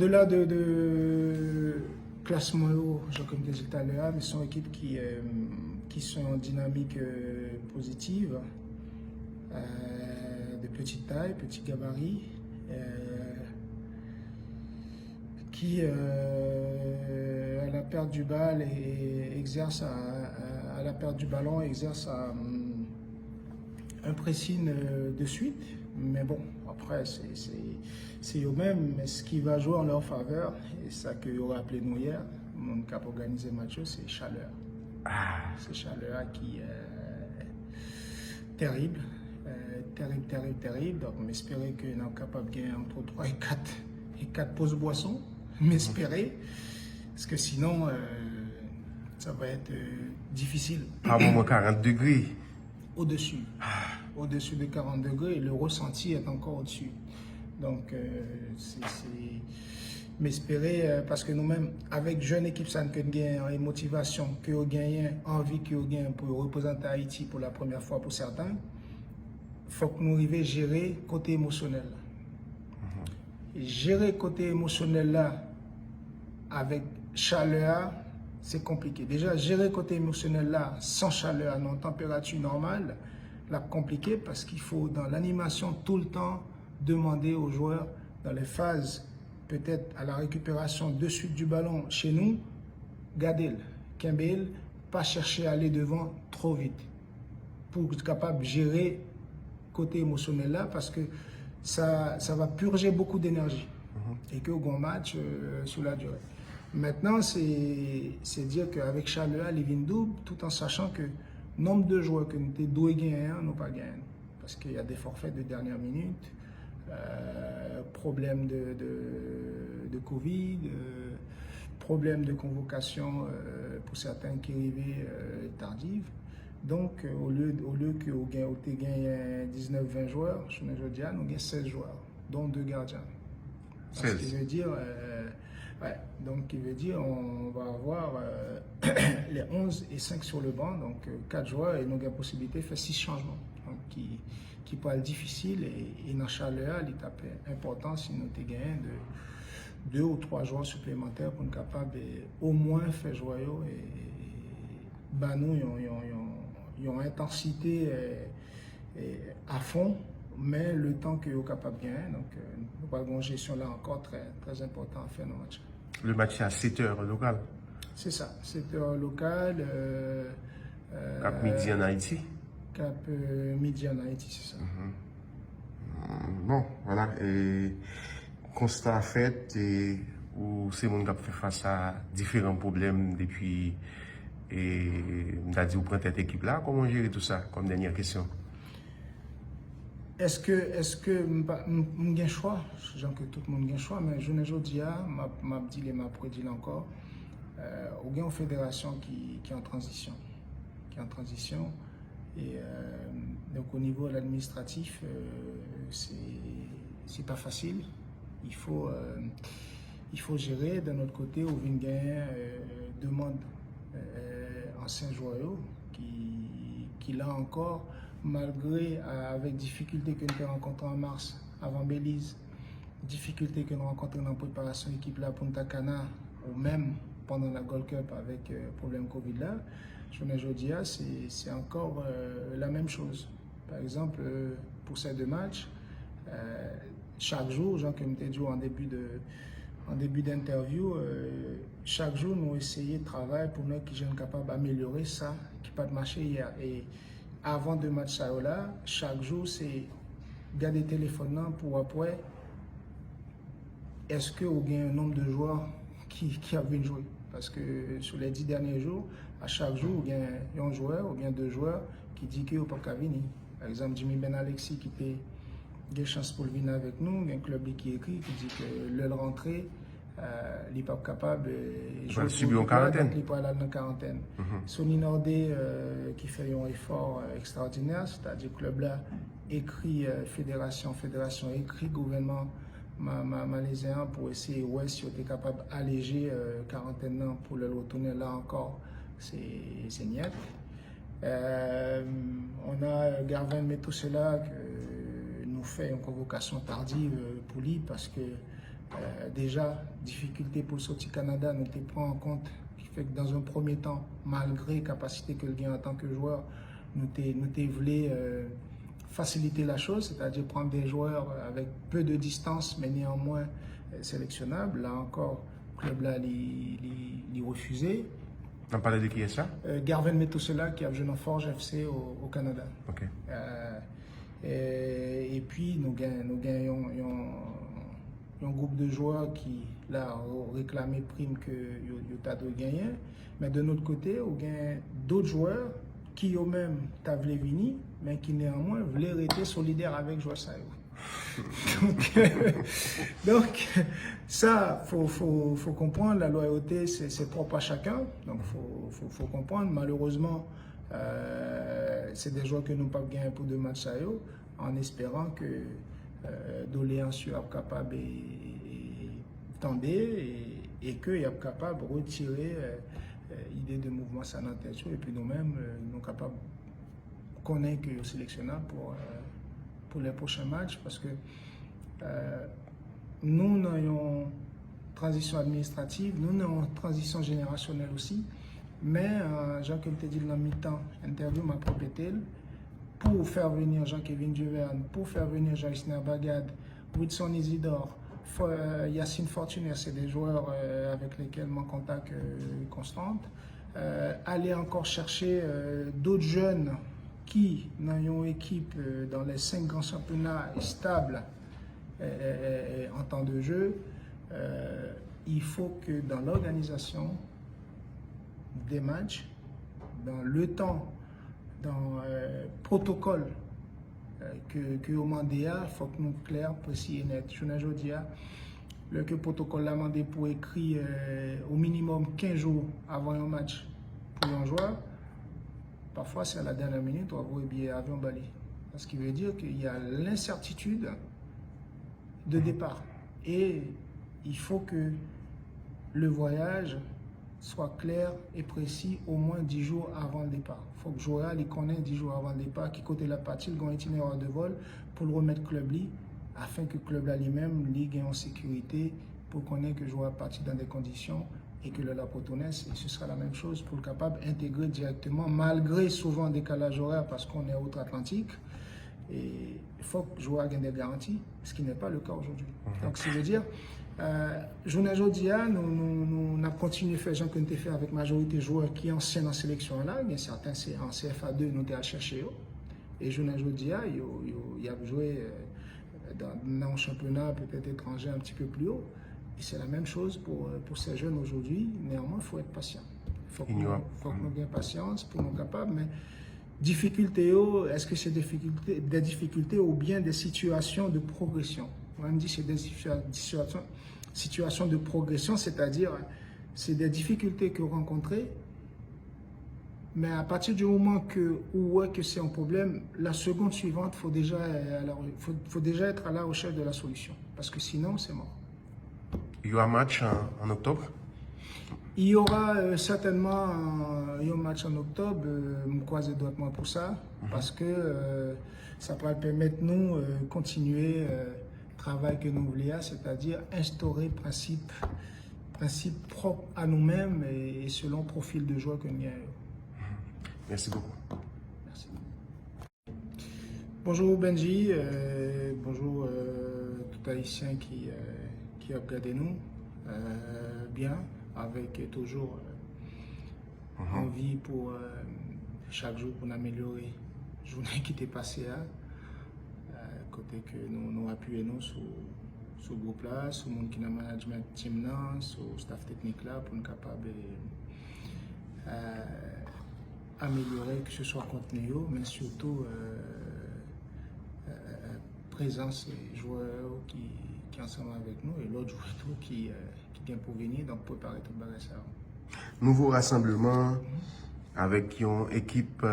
au-delà de classement haut, comme je disais tout à l'heure, mais ce sont équipes qui sont en dynamique positive, de petite taille, petit gabarit, qui, à la perte du bal, exerce à la perte du ballon, exerce un pressing de suite. Mais bon, après, c'est eux-mêmes, mais ce qui va jouer en leur faveur, et ça que vous rappelez nous hier, mon cap organisé match, c'est chaleur. C'est chaleur qui est terrible, terrible. Donc, m'espérer que nous sommes capables de gagner entre 3 et 4 pauses boissons, m'espérer, parce que sinon, ça va être difficile. À moins 40 degrés. Au-dessus de 40 degrés, et le ressenti est encore au-dessus. Donc, c'est m'espérer, parce que nous-mêmes, avec jeune équipe Sankengen et motivation, que vous gagnez, envie que vous gagnez pour représenter Haïti pour la première fois pour certains, il faut que nous arrivions à gérer côté émotionnel. Gérer côté émotionnel là, avec chaleur, c'est compliqué. Déjà, gérer côté émotionnel là, sans chaleur, en température normale, là, compliqué parce qu'il faut, dans l'animation, tout le temps demander aux joueurs, dans les phases, peut-être à la récupération de suite du ballon chez nous, gardez-le, Kembel, pas chercher à aller devant trop vite pour être capable de gérer côté émotionnel là parce que ça va purger beaucoup d'énergie et qu'au grand match sur la durée. Maintenant, c'est dire qu'avec chaleur, les double, tout en sachant que nombre de joueurs que nous avons gagné, nous pas gagné. Parce qu'il y a des forfaits de dernière minute, problème de Covid, problème de convocation pour certains qui arrivaient tardives. Donc, au lieu que vous gagnez 19-20 joueurs, je ne dis pas, nous avons 16 joueurs, dont 2 gardiens. Ce qui veut dire, donc il veut dire on va avoir les 11 et 5 sur le banc, donc 4 joueurs, et nous avons la possibilité de faire 6 changements. Donc, qui peut être difficile, et dans chaleur, il est important si nous avons gagné de 2 ou 3 joueurs supplémentaires pour être capable au moins faire jouer et nous ils ont intensité à fond, mais le temps que vous êtes capable de gagner. Donc, nous avons une gestion là encore très, très importante à faire dans le match. Le match est à 7h local. C'est ça, 7h local. Cap midi en Haïti. Cap midi en Haïti, c'est ça. Bon, voilà. Et constat fait, où c'est mon gars fait face à différents problèmes depuis. Et on a dit, vous prenez cette équipe-là, comment gérer tout ça comme dernière question? Est-ce que nous avons choix? Genre que tout le monde a un choix, mais je ne dis pas, m'a prédit encore, il y a une fédération qui est en transition. Et donc au niveau de l'administratif, c'est pas facile. Il faut gérer de notre côté au Vingain demande anciens joueurs qui là encore, malgré avec difficulté que nous avons rencontrées en mars avant Belize, difficulté que nous rencontrons dans la préparation équipe là Punta Cana ou même pendant la Gold Cup avec problème Covid là, je ne dis pas, c'est encore la même chose. Par exemple, pour ces 2 matchs, chaque jour, genre comme je t'ai dit en début d'interview, chaque jour nous essayons de travailler pour nous qui sommes capables d'améliorer ça qui n'a pas marché hier. Et avant 2 matchs là, chaque jour c'est garder le téléphone pour après est-ce que vous avez un nombre de joueurs qui avaient joué. Parce que sur les 10 derniers jours, à chaque jour, vous avez un joueur ou bien 2 joueurs qui disent qu'il n'y a pas venir. Par exemple, Jimmy Ben Alexis qui était des chances pour venir avec nous, il y a un club qui écrit qui dit que le rentrée, il n'est pas capable de jouer. Il va en quarantaine. Il peut aller en quarantaine. Sonny Nordé qui fait un effort extraordinaire, c'est-à-dire que le club là écrit fédération écrit gouvernement malaisien pour essayer si on est capable d'alléger quarantaine pour le retourner là encore, c'est niet. On a Garvin Metosela qui nous fait une convocation tardive pour lui parce que déjà, difficulté pour le sortir Canada, nous te prend en compte, qui fait que dans un premier temps, malgré capacité que le gain en tant que joueur, nous te voulu faciliter la chose, c'est-à-dire prendre des joueurs avec peu de distance, mais néanmoins sélectionnables. Là encore, le club là, il refusé. On parle de qui est ça? Garven Metosela qui a joué dans Forge FC au Canada. Ok. Et puis nous gagnons un groupe de joueurs qui là ont réclamé prime que Utah doit gagner, mais de notre côté on gagne d'autres joueurs qui eux-mêmes voulu venir mais qui néanmoins voulaient rester solidaires avec joueurs ça. Donc ça faut comprendre, la loyauté c'est propre à chacun, donc faut comprendre. Malheureusement c'est des joueurs que nous pas gagné pour 2 matchs à eux, en espérant que Doléances soit capable et qu'il est capable de retirer l'idée de mouvement sanitaire et puis nous-mêmes nous sommes capables de connaître que sélectionnable pour les prochains matchs parce que nous avons une transition administrative, nous avons une transition générationnelle aussi, mais Jean-Claude te dit dans le mi-temps, interview ma propriété, pour faire venir Jean-Kevin Duverne, pour faire venir Jean-Isner Bagad, Wilson Isidore, Yacine Fortuner, c'est des joueurs avec lesquels mon contact constant. Aller encore chercher d'autres jeunes qui, dans une équipe dans les 5 grands championnats stables en temps de jeu, il faut que dans l'organisation des matchs, dans le temps, dans le protocole que au Mandéa, il faut que nous clair, précis et net. Je ne dis pas le protocole l'a demandé pour écrire au minimum 15 jours avant un match pour un joueur. Parfois, c'est à la dernière minute, on va voir bien avion balai. Ce qui veut dire qu'il y a l'incertitude de départ. Et il faut que le voyage soit clair et précis au moins 10 jours avant le départ. Il faut que le joueur les connaisse 10 jours avant le départ, qui côté la partie, il y a un itinéraire de vol pour le remettre au club afin que le club lui-même ait en sécurité pour connaître que le joueur parti dans des conditions et que le lapotonesse, et ce sera la même chose pour le capable d'intégrer directement, malgré souvent un décalage horaire parce qu'on est outre-Atlantique. Et il faut que le joueur ait des garanties, ce qui n'est pas le cas aujourd'hui. Donc, ça veut dire, journée aujourd'hui, nous avons continué à faire ce qu'on a fait avec la majorité de joueurs qui sont anciens en sélection là, il y a certains en CFA2, nous avons cherché. Et journée aujourd'hui, il a joué dans un championnat peut-être étranger un petit peu plus haut. Et c'est la même chose pour ces jeunes aujourd'hui. Néanmoins, il faut être patient. Il faut que nous ayons patience pour nous capables. Mais difficultés, est-ce que c'est des difficultés ou bien des situations de progression? On me dit que c'est des situations de progression, c'est-à-dire c'est des difficultés que vous rencontrez. Mais à partir du moment que c'est un problème, la seconde suivante, faut déjà être à la recherche de la solution. Parce que sinon, c'est mort. Il y aura un match en octobre? Il y aura certainement un match en octobre. Je croise les doigts pour ça. Parce que ça va permettre de nous continuer le travail que nous voulons, c'est-à-dire instaurer principe propre à nous-mêmes et selon le profil de joueur que nous avons. Merci beaucoup. Merci. Bonjour Benji, bonjour tout Haïtien qui a regardé nous. Bien, avec toujours envie pour chaque jour pour améliorer la journée qui était passée là. Côté que nous appuyons sur le groupe là, sur le monde qui est dans le management team là, sur le staff technique là, pour nous capables améliorer que ce soit contenu, mais surtout présence des joueurs qui sont ensemble avec nous et l'autre joueur qui vient pour venir, donc préparer tout le bagage. Nouveau rassemblement avec une équipe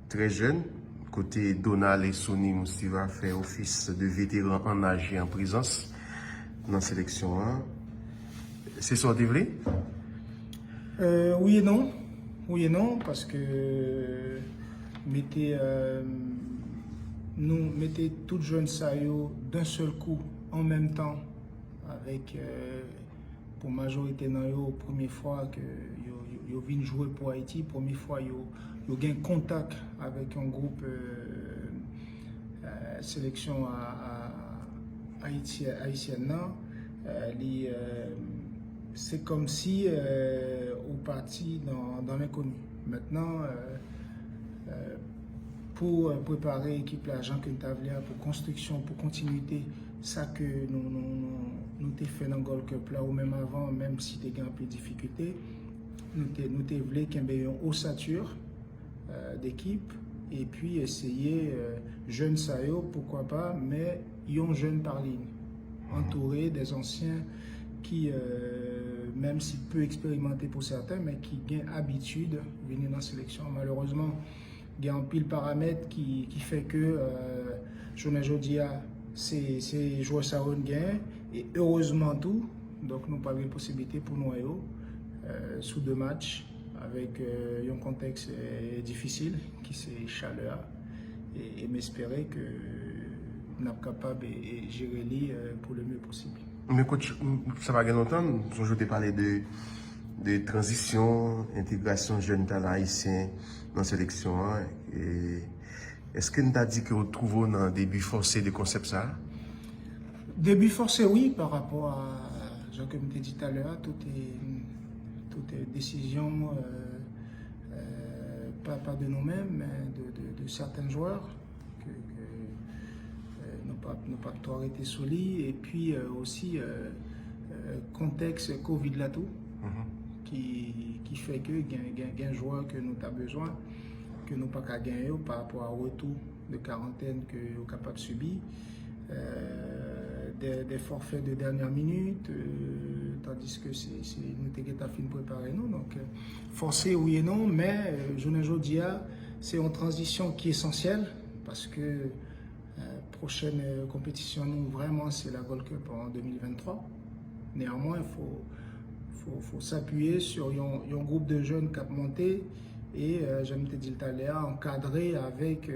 très jeune. Côté Donald et Sonny Moustiva fait office de vétérans en âge et en présence dans la sélection 1. C'est ça, vous voulez? Oui et non. Oui et non, parce que mettez toutes jeunes saillots d'un seul coup, en même temps, avec pour majorité dans yo première fois que yo viennent jouer pour Haïti, première fois yo gain contact avec un groupe sélection haïtienne non. C'est comme si on partit dans l'inconnu. Maintenant, pour préparer l'équipe là, Jean Quintavlia, pour construction, pour continuité, ça que nous t'ai fait dans le Gold Cup là, ou même avant, même si tu as un peu de difficulté, nous t'ai voulu qu'il y ait une ossature d'équipe et puis essayer jeune Sayo, pourquoi pas, mais yon jeune par ligne, entouré des anciens qui, même si peu expérimentés pour certains, mais qui gagnent habitude de venir dans la sélection. Malheureusement, il y a un pile paramètre qui fait que journée Jodia, c'est jouer ça un gain et heureusement tout. Donc nous pas de possibilité pour nous sous 2 matchs avec un contexte difficile qui c'est chaleur et m'espérer que nous sommes capables de gérer pour le mieux possible. Mais coach, ça va bien longtemps, je t'ai parlé de transition, intégration jeune talent haïtien dans la sélection. Est-ce que nous avons dit que vous trouvez dans le début forcé de concept ça? Début forcé, oui, par rapport à, comme je t'ai dit tout à l'heure, toute décision, pas de nous-mêmes, mais de certains joueurs que n'ont pas tout arrêté sous lit. Et puis aussi, contexte Covid là tout, qui fait que il y a un joueur que nous avons besoin, que nous n'avons pas gagner par rapport au retour de quarantaine que nous sommes capables de subir. Des forfaits de dernière minute, tandis que nous avons fini de préparer nous. Donc, forcé oui et non, mais journée Jodia, c'est une transition qui est essentielle parce que prochaine compétition, nous, vraiment, c'est la Gold Cup en 2023. Néanmoins, il faut s'appuyer sur un groupe de jeunes qui a monté et, j'aime te dire tout à l'heure, encadré avec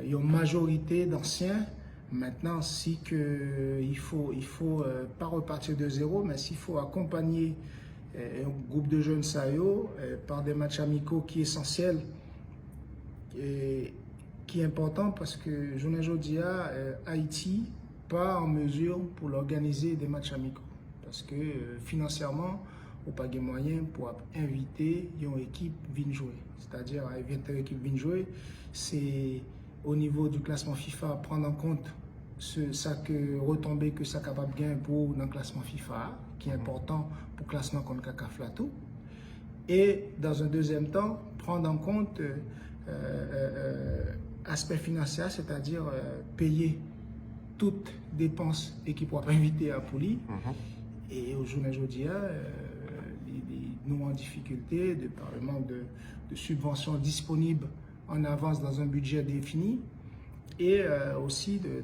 une majorité d'anciens. Maintenant, si il faut pas repartir de zéro, mais s'il faut accompagner un groupe de jeunes Sayo par des matchs amicaux qui est essentiel et qui est important parce que journée Jodia, Haïti pas en mesure pour l'organiser des matchs amicaux parce que financièrement, on n'a pas de moyens pour inviter une équipe à jouer. C'est-à-dire, inviter une équipe à jouer, c'est au niveau du classement FIFA, prendre en compte ça que retombé que ça capable de gagner pour dans le classement FIFA, qui est important pour le classement contre Kakaflatou. Et dans un deuxième temps, prendre en compte aspect financier, c'est-à-dire payer toutes dépenses équipe pour inviter à Pouli. Et au journée Jodia, nous en difficulté par le manque de subventions disponibles en avance dans un budget défini et aussi de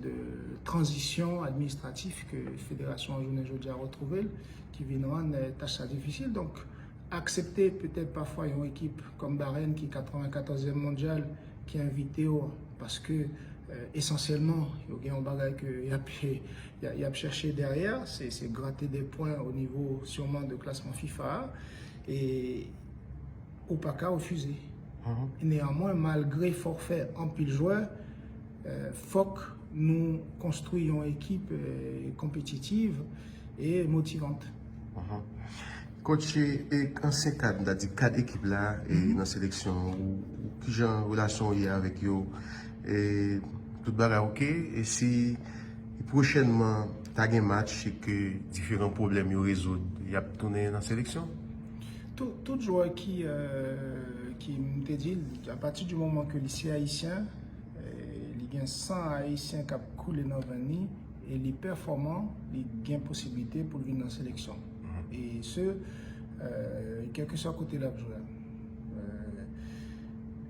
transition administrative que la Fédération Journée Jodia a retrouvée qui vient rendre tâche difficile. Donc, accepter peut-être parfois une équipe comme Bahreïn qui est 94e mondial qui est invitée parce que essentiellement, il y a un bagage qu'il y a cherché derrière, c'est gratter des points au niveau sûrement de classement FIFA et au pas qu'à refuser. Néanmoins, malgré forfait en pile joueur, faut nous construisons une équipe compétitive et motivante. Coach, et en ces cadres, on a dit 4 équipes là, dans la sélection, qui genre relation il y a avec eux, et tout bagarre ok, et si prochainement tu as un match et que différents problèmes ils résolvent, il y a tourné dans la sélection? Tout joueur qui me dit, à partir du moment que lycée haïtien, il y a 100 haïtiens qui ont coulé dans le Vani et les performants, il y a une possibilité pour venir dans la sélection. Et ce, quel que soit côté de la joueur.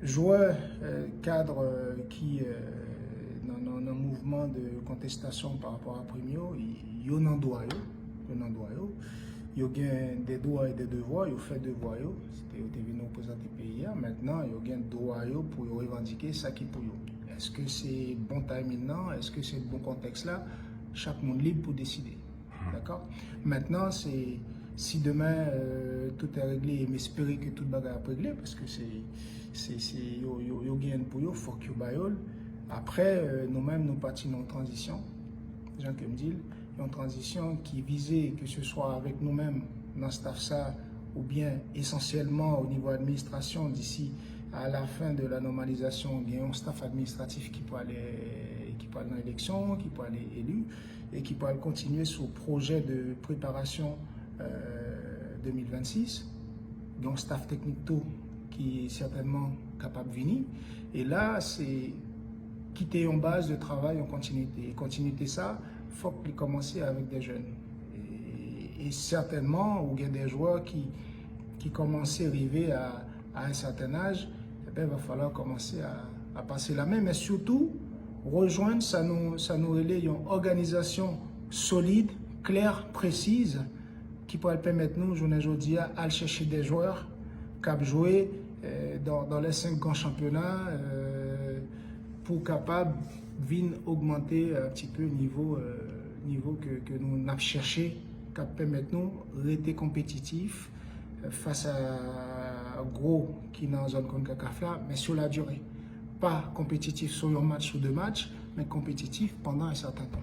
Joueur cadre qui dans un mouvement de contestation par rapport à Primio, il y a un droit. Il y a des droits et des devoirs, il fait devoirs. C'était venu représenter le pays. Maintenant, il y a un droit pour revendiquer ça qui est pour eux. Est-ce que c'est bon timing maintenant? Est-ce que c'est le bon contexte là? Chaque monde libre pour décider. D'accord? Maintenant, c'est si demain tout est réglé, m'espérer que tout le bagage est réglé, parce que yo gagne pour yo, faut que bayol. Après, nous-mêmes, nous partons en transition. Jean qui me dit, une transition qui visait que ce soit avec nous-mêmes dans staff ça, ou bien essentiellement au niveau administration d'ici à la fin de la normalisation, il y a un staff administratif qui peut aller dans l'élection, qui peut aller élu et qui peut aller continuer sur projet de préparation 2026. Donc staff technique tout qui est certainement capable de venir. Et là, c'est quitter une base de travail en continuité. Et continuité ça, il faut commencer avec des jeunes. Et certainement, il y a des joueurs qui commencent à arriver à un certain âge, eh bien, il va falloir commencer à passer la main, mais surtout, rejoindre, ça nous relaie une organisation solide, claire, précise, qui pourrait permettre nous, aujourd'hui, à aller chercher des joueurs qui peuvent jouer dans les 5 grands championnats pour capable de augmenter un petit peu le niveau que nous avons cherché, qui permettre nous de rester compétitifs face à gros qui est dans la zone CONCACAF là, mais sur la durée. Pas compétitif sur un match ou 2 matchs, mais compétitif pendant un certain temps.